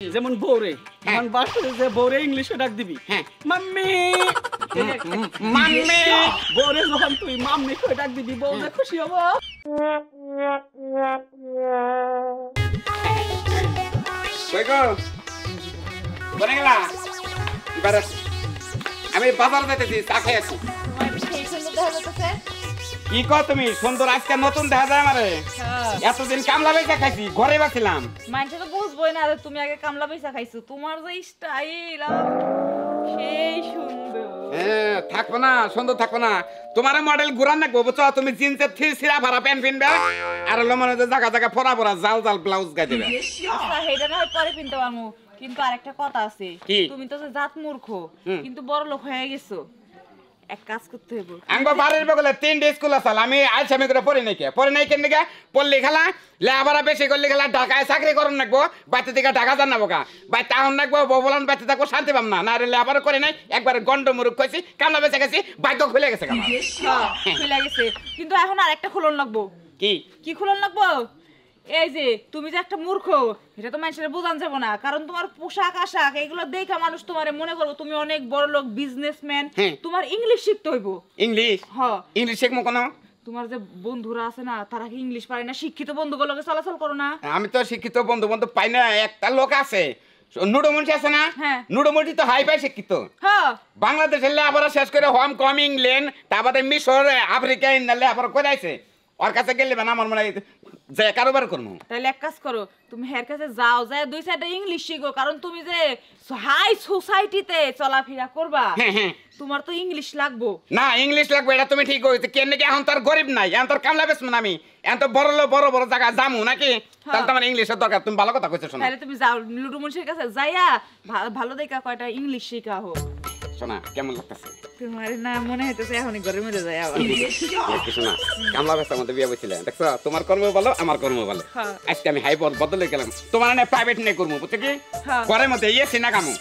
যেমন বউরে এখন বাসায় যে বউরে ইংলিশে ডাক দিবি মাম্মি মাম্মি বউরে যখন তুই মাম্মি কই ডাক দিবি বউ যে খুশি হবো। আমি বাজার যেতেছি চা খাই আছি। কি কও তুমি সুন্দর আজকে নতুন দেখা যায় আমারে? এতদিন কামলা বেচা খাইছি ঘরে বাছিলাম। মানছে তো বুঝবই না তুমি আগে কামলা বেচা খাইছো। তোমার যে স্টাইল সেই সুন্দর। হ্যাঁ থাকবো না সুন্দর থাকবো না। তোমার মডেল ঘুরান রাখবো বুঝছো? তুমি জিন্সের থ্রি সিরা ভরা প্যান্ট পিনবে আর হলো মনে হয় জায়গা জায়গা ফরা ফরা জাল জাল ব্লাউজ গাই দেবে। আচ্ছা হেডা না হয় পরে পিনতে পারমু, কিন্তু আরেকটা কথা আছে। তুমি তো যে জাত মূর্খ কিন্তু বড় লোক হয়ে গেছো। এক কাজ করতে হবে। আঙ্গো বাড়ির বগলে 3 স্কুল আছে। আমি আইসামি করে পড়ি নাই কেন নাকি পড়লি খেলা লেখাপড়া বেশি করলে খেলা ঢাকায় চাকরি করুন রাখবো বাচ্চা থেকে ঢাকা যান না বোকা বাই টাউন রাখবো ববলান বাচ্চা থাকবো শান্তি পাম না। না লেখাপড়া করে নাই একবার গন্ড মুরুখ খাইছি কামলা বেঁচে গেছি বাইক খুলে গেছে খুলে গেছে। কিন্তু এখন আরেকটা খুলন লাগবো। কি খুলন লাগবো? এই যে তুমি যে একটা মূর্খ এটা তো মানুষের বোঝান যাবো না, কারণ তোমার পোশাক আশাক এগুলো দেখে মানুষ তোমার মনে করবো তুমি অনেক বড় লোক বিজনেসম্যান। তোমার ইংলিশ শিখতে হইব। ইংলিশ? হ্যাঁ ইংলিশ শিখবো কেন? তোমার যে বন্ধুরা আছে না তারা কি ইংলিশ পারে না? শিক্ষিত বন্ধুগুলোকে চলাচল করো না? আমি তো শিক্ষিত বন্ধু বন্ধু পাই না। একটা লোক আছে নুডোমন্টি আছে না, নুডোমন্টি তো হাই ফাই শিক্ষিত। বাংলাদেশের লেখাপড়া শেষ করে হংকং ইংল্যান্ড তারপরে মিশর আফ্রিকা লেখাপড়া করে আছে। ওর কাছে গেলে না আমার মনে হয় যে কারোবার করবো। তাহলে এক কাজ করো তুমি হের কাছে যাও, যাই 2-4টা ইংলিশ শিখো, কারণ তুমি যে হাই সোসাইটিতে চলাফেরা করবা তোমার তো ইংলিশ লাগবো। না ইংলিশ লাগবে এটা তুমি ঠিক হইছে। কেন নাকি এখন তোর গরিব নাই, এখন তোর কামলা বেচবো না আমি, এখন তো বড় বড় বড় জায়গা যামু নাকি? তাহলে তোমার ইংলিশের দরকার। তুমি ভালো কথা কইছো। শোনো তাহলে তুমি যাও লুডু মুন্সির কাছে যাইয়া ভালো দেখা কয়টা ইংলিশ শেখা হোক। শোনা কেমন লাগতেছে তোমার? না মনে হইতেছে এখনই ঘরের মধ্যে যাই আবার। শোনা কামলা বেচার মধ্যে বিয়ে বসছিলেন দেখছো, তোমার কর্ম ভালো আমার কর্ম ভালো। আজকে আমি হাই বদলে গেলাম, তোমার না প্রাইভেট নিয়ে করবো বুঝছো কি? ঘরের মধ্যে এসি না কামু।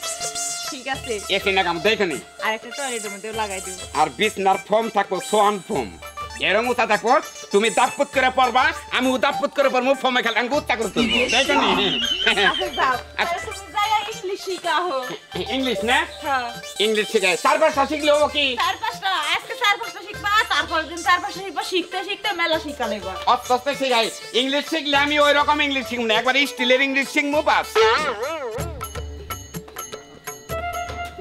ঠিক আছে এসি না কামু দেখে নি। আর একটা টয়লেটের মধ্যে লাগাই দিব। আর বিছনার ফর্ম থাকবো সোয়ান ফর্ম এরম উঠা থাকবো। তুমি দাপপুত করে পড়বা আমি উদাপপুত করে পড়বো ফর্মে খেলে আমি উত্তা করে তুলবো দেখে নি। ইংলিশ শিখা হোক। ইংলিশ না? ইংলিশ শিখায় 4-5টা শিখলে হবো কি? 4-5টা আজকে 4-5টা শিখবা, তারপর দিন 4-5টা শিখবা, শিখতে শিখতে মেলা শিখা লাগবে। আস্তে আস্তে শিখাই। ইংলিশ শিখলে আমি ওই রকম ইংলিশ শিখবো না, একবার স্টিলের ইংলিশ শিখবো বাস।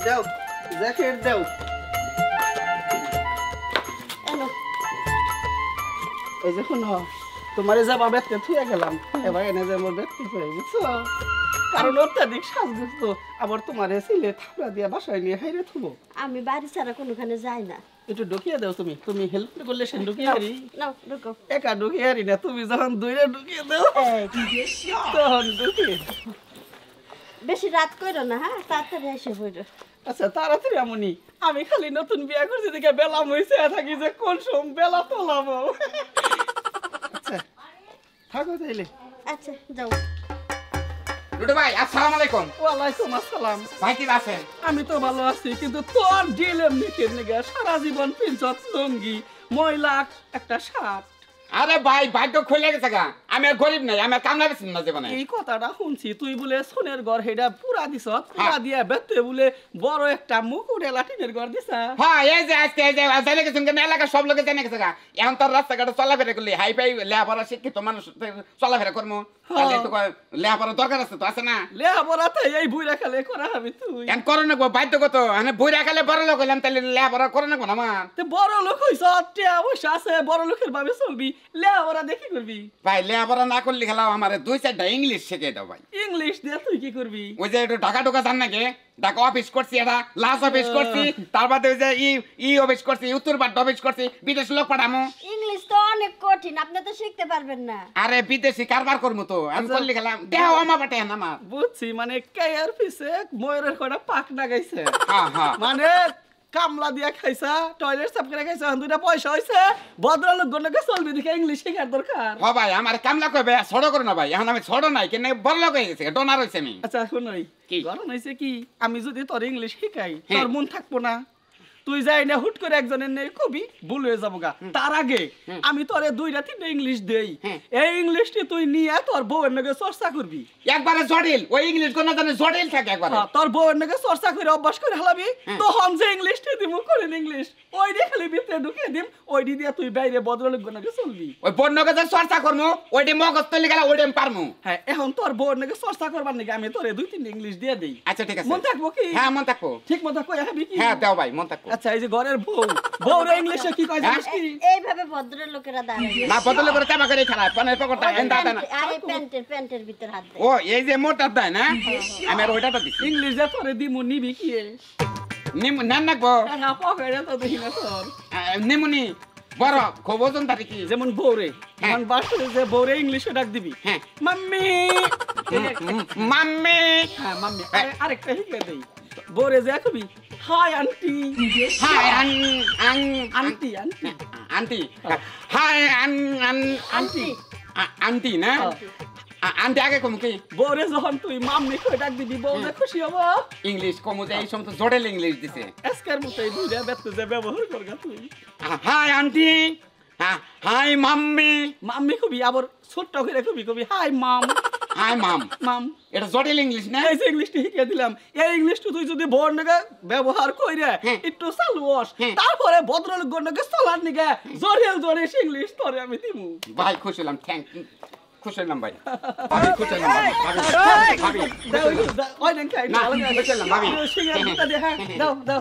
দাও জ্যাকেট দাও। এই যে শুনো তোমার যাবা বেতকে থুয়ে গেলাম এবার এনে যে মোর বেতকে করে বুঝছো, কারণ অত্যাধিক সাজগুজ তো আবার তোমার ছিলে থাপড়া দিয়া বাসায় নিয়ে হাইরে থুবো। আমি বাড়ি ছাড়া কোনোখানে যাই না। একটু ঢুকিয়ে দাও তুমি, তুমি হেল্প করলে সে ঢুকিয়ে হারি। নাও ঢুকো। একা ঢুকিয়ে হারি না, তুমি যখন দুইটা ঢুকিয়ে দাও তখন ঢুকিয়ে। বেশি রাত কইরো না, হ্যাঁ তাড়াতাড়ি এসে পড়ো। আচ্ছা তাড়াতাড়ি এমনই। আমি খালি নতুন বিয়া করছি দেখে বেলা মইছে থাকি যে কোন সম বেলা তোলাবো। আচ্ছা থাকো তাইলে। আচ্ছা যাও। লুটু ভাই আসসালামু আলাইকুম। ওয়ালাইকুম আসসালাম। ভাই কি আছেন? আমি তো ভালো আছি, কিন্তু তোর ডিলেম নিকের নিগা সারা জীবন পিঞ্চত লুঙ্গি ময়লা একটা শার্ট। আরে ভাই ভাগ্য খুলে গেছে গা, আমি আর গরিব নাই, আমি আর কামলা বেছি না জীবনে। এই কথাটা শুনছি তুই বলে সোনের ঘর হেডা পুরা দিছ, পুরা দিয়া বেতে বলে বড় একটা মুকুটে লাটিনের ঘর দিছা। হ্যাঁ এই যে আজকে এই যে জানে গেছেন কেন এলাকা সব লোকে জানে গেছে গা। এখন তোর রাস্তাঘাটে চলাফেরা করলি হাই ফাই লেখাপড়া শিক্ষিত মানুষ চলাফেরা করবো, তাহলে তো লেখাপড়া দরকার আছে তো আছে না? লেখাপড়াতে এই বুইরা খালে করা হবে তুই এখন করো না বাধ্যগত। মানে বইরা খালে বড় লোক হইলাম তাহলে লেখাপড়া করো না আমার। বড় লোক হইছ অবশ্য আছে, বড় লোকের ভাবে চলবি, লেখাপড়া দেখি করবি। ভাই লেখাপড়া না করলে খেলাও আমার 2-4টা ইংলিশ শিখে দাও ভাই। ইংলিশ দিয়ে তুই কি করবি? ওই যে একটু ঢাকা ঢোকা জান নাকি, ঢাকা অফিস করছি, এটা লাস্ট অফিস করছি, তার বাদে ওই যে ই অফিস করছি, উত্তর বাড্ডা অফিস করছি, বিদেশ লোক পাঠামো। ইংলিশ তো অনেক কঠিন, আপনি তো শিখতে পারবেন না। আরে বিদেশি কারবার করবো তো আমি করলে খেলাম দেহ আমার বাটে আমার। বুঝছি, মানে কেয়ার পিছে ময়ূরের কটা পাক লাগাইছে। হ্যাঁ মানে কামলা দিয়া খাইছা, টয়লেট সাফ করে খাইছা, দুইটা পয়সা হইছে, ভদ্রলোক গণকে চলবি দেখে ইংলিশ শেখার দরকার। হ ভাই আমার কামলা কইবে ছোট করো না ভাই, এখন আমি ছোট নাই কেন বড় লোক হয়ে গেছে, ডোনার হইছে আমি। আচ্ছা শুনই কি গরম হইছে কি, আমি যদি তোর ইংলিশ শিখাই তোর মন থাকবো না? তুই যাই না হুট করে একজনের নেই কবি ভুল হয়ে যাবো গা তার আগে আমি তোরে 2-3 ইংলিশ দেই এই ইংলিশটি তুই নিয়ে তোর বউয়ের নাকি চর্চা করবি একবারে জটিল ওই ইংলিশ কোন জানে জটিল থাকে একবারে তোর বউয়ের নাকি চর্চা করে অভ্যাস করে হালাবি তখন যে ইংলিশটি দিমু করেন ইংলিশ ওই দিয়ে খালি ভিতরে ঢুকিয়ে দিম ওই দিয়ে তুই বাইরে ভদ্রলোক নাকি চলবি ওই বন্যকে যে চর্চা করমু ওইটি মগজ তৈরি গেলে ওইটি আমি পারমু হ্যাঁ এখন তোর বউয়ের নাকি চর্চা করবার নাকি আমি তোরে 2-3 ইংলিশ দিয়ে দেই আচ্ছা ঠিক আছে মন থাকবো কি হ্যাঁ মন থাকবো ঠিক মতো কই হবি কি হ্যাঁ দাও ভাই মন থাকবো আচ্ছা এই যে ঘরের বউর ইংলিশে কি কয় জানিস কি এইভাবে ভদ্রলোকেরা দাঁড়ায় না বদলে করে চাপা করে খারাপ পানের পকেটটা এন্ডা দেন আরে প্যান্টের ভিতর হাত দেয় ও এই যে মোটা দেয় না আমি আর ওইটা তো দিছি ইংলিশ যে তোরে দিমু নিবি কি নিম নান নাকবো না পকেটে তো দেখি না তোর নিমুনি বড় খুব ওজন থাকে কি যেমন বউরে এখন বাসে যে বউরে ইংলিশে ডাক দিবি হ্যাঁ মাম্মি মাম্মি হ্যাঁ মাম্মি আরেকটা শিখে দেই বউরে যে কবি high aunty hi aunty aunty aunty hi aunty aunty না আন্টি আগে কম কি বউরে যখন তুই মাম্মি কই ডাক দিবি বউ যে খুশি হবো ইংলিশ কম যে এই সময় তো জটিল ইংলিশ দিছে এসকার মতো এই দুইটা বেতে যে ব্যবহার করগা তুই hi aunty hi mummy mummy কবি আবার ছোট্ট করে কবি হাই মাম হাই মাম মাম এটা জটিল ইংলিশ না এই যে ইংলিশটা শিখিয়ে দিলাম এই ইংলিশটা তুই যদি বউর নাকি ব্যবহার কইরে একটু চালুস তারপরে ভদ্রলোক নাকি চলার নিকে জড়িয়ে ইংলিশ তোরে আমি দিমু ভাই খুশি হলাম থ্যাংক খুশি হলাম ভাই ভাবি খুশি হলাম ভাবি দাও ওই দেন খাই না খুশি হলাম ভাবি সিঙ্গার দে হ্যাঁ দাও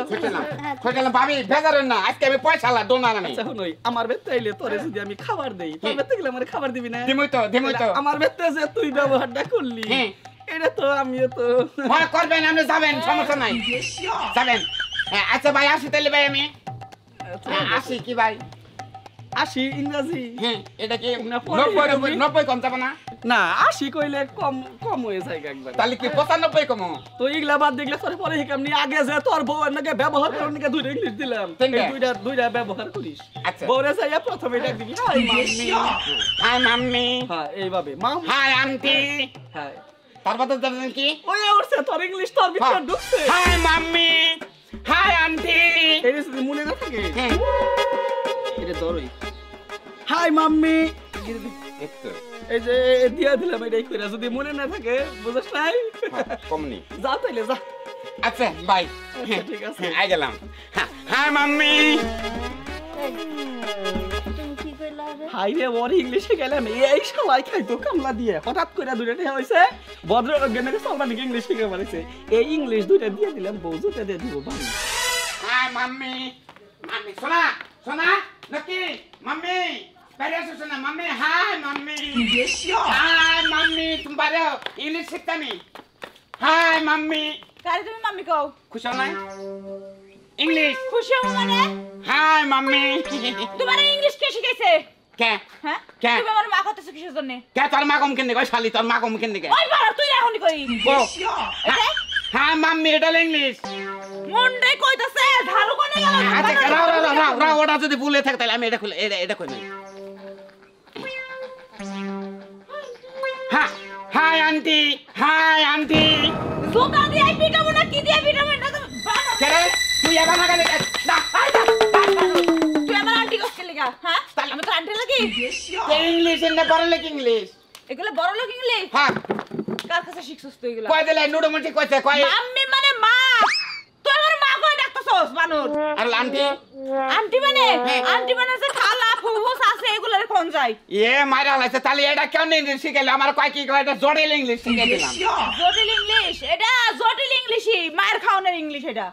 খুশি হলাম ভাবি বেজারেন না আজকে আমি পয়সা লা দোনা না আচ্ছা শুনই আমার বেতে আইলে তোরে যদি আমি খাবার দেই তোর বেতে গেলে আমার খাবার দিবি না দিমই তো আমার বেতে যে তুই ব্যবহারটা করলি এটা তো আমিও তো ভয় করবেন আপনি যাবেন সমস্যা নাই যাবেন আচ্ছা ভাই আসি তাহলে ভাই আমি আসি কি ভাই আসি ইংরাজি হ্যাঁ এটা কি না, পরে 90 কম যাবে না না আসি কইলে কম কম হয়ে যায় একবার তাহলে কি 95 কম তো ইগলা বাদ দেখলে তোর পরে হিকামনি আগে যে তোর বউয়ের নাকি ব্যবহার করার নাকি দুইটা ইংলিশ দিলাম তিনটা? এই দুইটা ব্যবহার করিস আচ্ছা। বউরে যাইয়া প্রথমে ডাক দিবি হাই মাম্মি হাই মাম্মি হ্যাঁ এইভাবে মাম হাই আন্টি হ্যাঁ তারপর তো জানেন কি ওই উঠছে তোর ইংলিশ তোর ভিতরে ঢুকছে হাই মাম্মি হাই আন্টি এই যদি মনে না থাকে এটা ধরই হাই মাম্মি এই যে দিয়া দিলাম এটাই কইরা যদি মনে না থাকে বুঝছ নাই কমনি যা তাইলে যা আচ্ছা বাই আচ্ছা, ঠিক আছে আই গেলাম হাই মাম্মি তুমি কি কইলা রে হাই রে ওর ইংলিশে গেলাম এই শালাই খাইতো কামলা দিয়ে হঠাৎ করে দুইটা হইছে ভদ্র জ্ঞানের সালমান ইংলিশ শিখে পারিছে এই ইংলিশ দুইটা দিয়ে দিলাম বউজুতে দিয়ে দিব ভাই হাই মাম্মি মাম্মি সোনা নাকি মাম্মি বাইরে আসো সোনা mummy hi mummy hi mummy তুমি বাইরে ইংলিশ শিখতামি হাই মাম্মি কারে তুমি মাম্মি কও খুশি নাই ইংলিশ খুশি হবো মানে হাই মাম্মি তোমার ইংলিশ কে শিখাইছে কে হ্যাঁ কে? তুমি আমার মা করতেছো কিসের জন্য কে তোর মা কম কেন কই শালি তোর মা কম কেন কে ওই বাড়া তুই এখনই কই ও এটা হাই মাম্মি এটা ইংলিশ মন্ডে কইতাছে ধারু কোনে গেল আচ্ছা রাও ওটা যদি ভুলে থাকে তাহলে আমি এটা খুলে এটা কই নাই হাই আন্টি জোতা দিয়ে পিটাবো না কি দিয়ে পিটাবো না তো কে রে তুই এবার না গেলে না তুই আমার আন্টি কষ্ট লাগা হ্যাঁ আমি তো আন্টি লাগি ইংলিশ না পড়লে কি ইংলিশ এগুলো বড় লোক ইংলিশ হ্যাঁ কার কাছে শিখছস তুই এগুলো কই দিলে নুডুমুটি কইছে কই মাম্মি মানে মা তুই আমার মা কই ডাকতাছস বানর আর আন্টি আন্টি মানে যে খালা ফুফু আছে এগুলোর কোন যায় এ মাইরা লাইছে তাহলে এটা কেন ইংলিশ শিখাইলে আমার কয় কি কয় এটা জটিল ইংলিশ শিখাই দিলাম জটিল ইংলিশ এটা জটিল ইংলিশই মায়ের খাওয়ানোর ইংলিশ এটা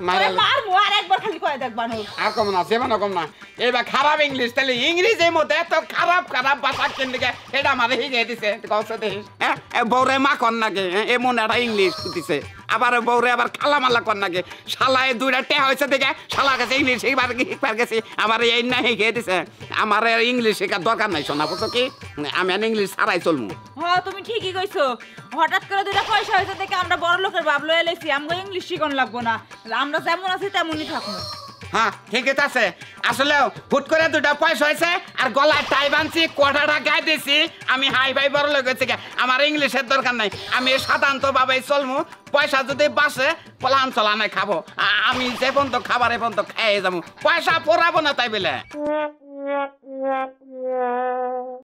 মাইরা মারবো আর একবার খালি কয় দেখ বানর আর কম না সেবানো কম না এবার খারাপ ইংলিশ তাহলে ইংরেজির মধ্যে এত খারাপ ভাষা কেন দিকে এটা আমার শিখিয়ে দিছে কৌশল দেখিস হ্যাঁ বৌরে মা কর নাকি এমন একটা ইংলিশ দিছে আবার বৌরে আবার খালা মালা কর নাকি শালায় দুইটা টে হয়েছে দেখে শালা কাছে ইংলিশ শিখবার গেছি আমার এই না শিখিয়ে দিছে আমার ইংলিশ শেখার দরকার নাই শোনা বুঝছো কি আমি ইংলিশ ছাড়াই চলবো হ্যাঁ তুমি ঠিকই কইছো হঠাৎ করে দুইটা পয়সা হয়েছে দেখে আমরা বড় লোকের ভাব লয়ে এলাইছি আমগো ইংলিশ শিখন লাগবো না আমরা যেমন আছি তেমনই থাকবো হ্যাঁ ঠিকই তো আছে আসলে হুট করে দুটা পয়সা হয়েছে আর গলায় টাই বানছি কোটাটা গায়ে দিছি আমি হাই ফাই বড় লোক হয়েছে আমার ইংলিশের দরকার নাই আমি সাধারণত ভাবে চলমু পয়সা যদি বাসে পলান চলানে খাবো আমি যে পর্যন্ত খাবার এ পর্যন্ত খেয়ে যাবো পয়সা পড়াবো না তাই বলে